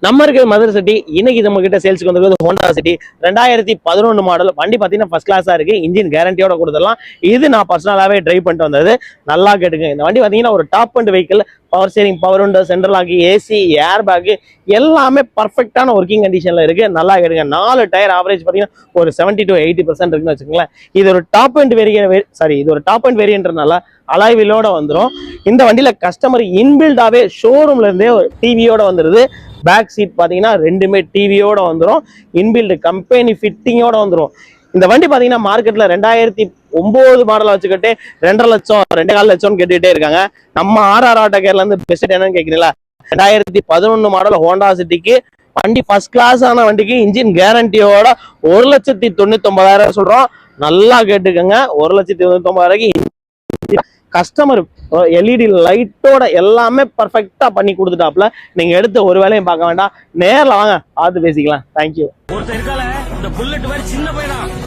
நம்ம இருக்கிற மதுரை சிட்டி. இன்னைக்கு நம்ம கிட்ட சேல்ஸுக்கு வந்து ஹோண்டா சிட்டி 2011 மாடல் வண்டி பார்த்தீங்கன்னா ஃபர்ஸ்ட் கிளாஸா இருக்கு. இன்ஜின் கேரண்டியோட கொடுத்துடலாம். இது நான் பர்சனலாவே ட்ரைவ் பண்ணிட்டு வந்தது. நல்லா கேட்டுங்க. இந்த வண்டி பார்த்தீங்கன்னா ஒரு top end vehicle. Power steering, power window, central lock, AC, air bag எல்லாமே பர்ஃபெக்டான ஒர்க்கிங் கண்டிஷன்ல இருக்கு. நல்லா கேட்டுங்க. 4 டயர் ஆவரேஜ் பார்த்தீங்கன்னா ஒரு 70 to 80% இருக்குன்னு வச்சுக்கோங்களேன். இது ஒரு டாப் அண்ட் இது ஒரு டாப் அண்ட் வேரியன்ட்னால அலாய்விலோட வந்துடும். இந்த வண்டியில கஸ்டமர் இன்பில்டாவே ஷோரூம்ல இருந்தே டிவியோட வந்துருது. பேக் சீட் பாத்தீங்கன்னா ரெண்டுமே டிவியோட வந்துடும். இன்பில்டு கம்பெனி ஃபிட்டிங்கோட வந்துடும். இந்த வண்டி பாத்தீங்கன்னா மார்க்கெட்ல 2009 மாடலை வச்சுக்கிட்டு 2.5 லட்சம் 2.25 லட்சம் கேட்டுக்கிட்டே இருக்காங்க. நம்ம ஆர்ஆர் ஆட்டோ கேர்ல இருந்து பெஸ்ட் என்னன்னு கேக்குறீங்களா? 2011 மாடல் ஹோண்டா சிட்டிக்கு வண்டி ஃபர்ஸ்ட் கிளாஸ் ஆன வண்டிக்கு இன்ஜின் கேரண்டியோட 1,99,000 சொல்றோம். நல்லா கேட்டுக்கோங்க. 1,99,000 கஸ்டமர் எல்இடி லைட்டோட எல்லாமே பர்ஃபெக்டா பண்ணி கொடுத்துட்டாப்ல. நீங்க எடுத்து ஒரு வேலையும் பார்க்க வேண்டாம். நேரில் வாங்க, பார்த்து பேசிக்கலாம். தேங்க்யூ.